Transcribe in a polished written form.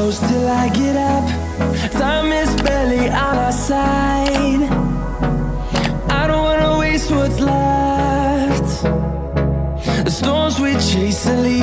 close till I get up. Time is barely on our side. I don't wanna waste what's left. The storms we chase are leading